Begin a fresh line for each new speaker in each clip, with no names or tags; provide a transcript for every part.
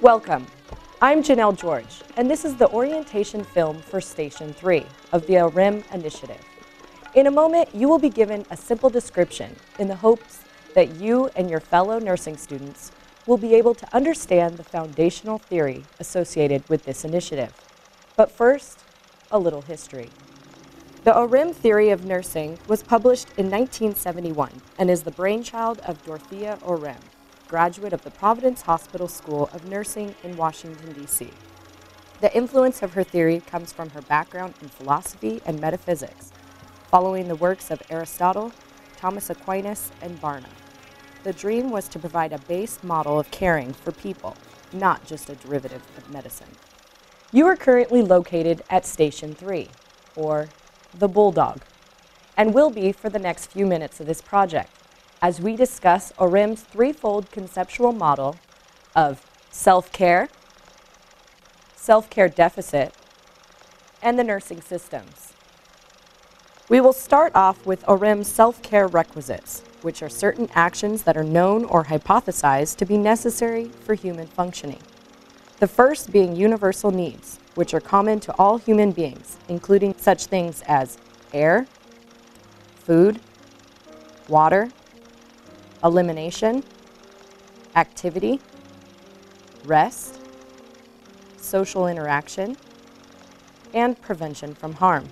Welcome. I'm Janelle George, and this is the orientation film for Station 3 of the Orem Initiative. In a moment, you will be given a simple description in the hopes that you and your fellow nursing students will be able to understand the foundational theory associated with this initiative. But first, a little history. The Orem theory of nursing was published in 1971 and is the brainchild of Dorothea Orem, graduate of the Providence Hospital School of Nursing in Washington, D.C. The influence of her theory comes from her background in philosophy and metaphysics, following the works of Aristotle, Thomas Aquinas, and Barna. The dream was to provide a base model of caring for people, not just a derivative of medicine. You are currently located at Station 3, or the Bulldog, and will be for the next few minutes of this project, as we discuss Orem's threefold conceptual model of self-care, self-care deficit, and the nursing systems. We will start off with Orem's self-care requisites, which are certain actions that are known or hypothesized to be necessary for human functioning. The first being universal needs, which are common to all human beings, including such things as air, food, water, elimination, activity, rest, social interaction, and prevention from harm.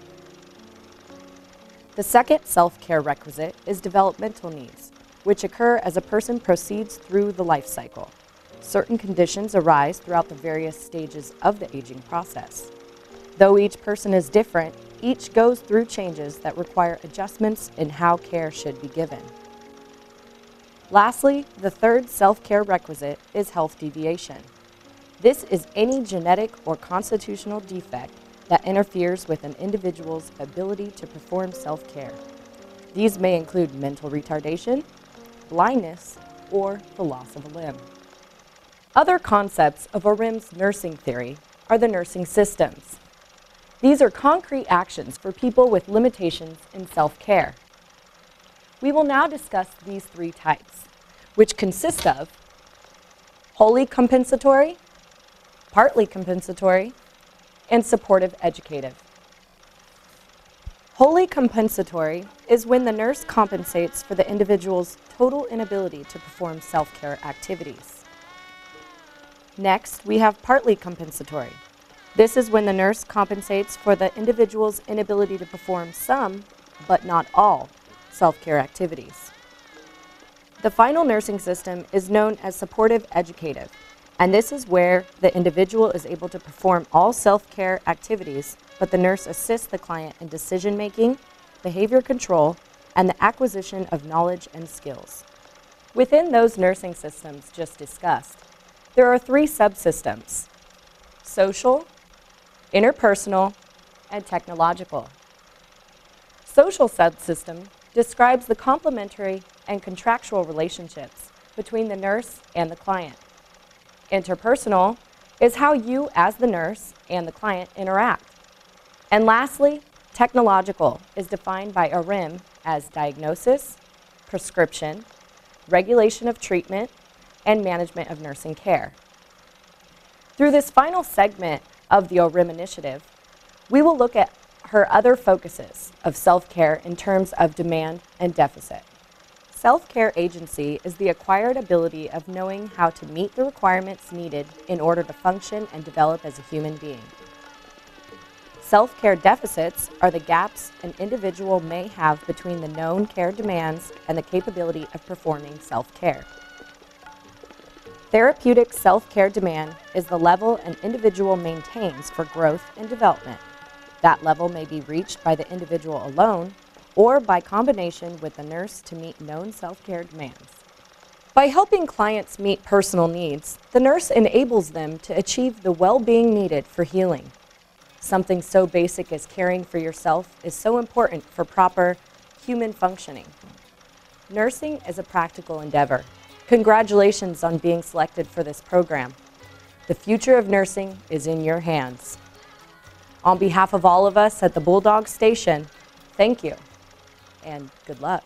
The second self-care requisite is developmental needs, which occur as a person proceeds through the life cycle. Certain conditions arise throughout the various stages of the aging process. Though each person is different, each goes through changes that require adjustments in how care should be given. Lastly, the third self-care requisite is health deviation. This is any genetic or constitutional defect that interferes with an individual's ability to perform self-care. These may include mental retardation, blindness, or the loss of a limb. Other concepts of Orem's nursing theory are the nursing systems. These are concrete actions for people with limitations in self-care. We will now discuss these three types, which consist of wholly compensatory, partly compensatory, and supportive educative. Wholly compensatory is when the nurse compensates for the individual's total inability to perform self-care activities. Next, we have partly compensatory. This is when the nurse compensates for the individual's inability to perform some, but not all, self-care activities. The final nursing system is known as supportive educative, and this is where the individual is able to perform all self-care activities, but the nurse assists the client in decision-making, behavior control, and the acquisition of knowledge and skills. Within those nursing systems just discussed, there are three subsystems: social, interpersonal, and technological. Social subsystem describes the complementary and contractual relationships between the nurse and the client. Interpersonal is how you as the nurse and the client interact. And lastly, technological is defined by Orem as diagnosis, prescription, regulation of treatment, and management of nursing care. Through this final segment of the Orem Initiative, we will look at her other focuses of self-care in terms of demand and deficit. Self-care agency is the acquired ability of knowing how to meet the requirements needed in order to function and develop as a human being. Self-care deficits are the gaps an individual may have between the known care demands and the capability of performing self-care. Therapeutic self-care demand is the level an individual maintains for growth and development. That level may be reached by the individual alone or by combination with the nurse to meet known self-care demands. By helping clients meet personal needs, the nurse enables them to achieve the well-being needed for healing. Something so basic as caring for yourself is so important for proper human functioning. Nursing is a practical endeavor. Congratulations on being selected for this program. The future of nursing is in your hands. On behalf of all of us at the Bulldog Station, thank you and good luck.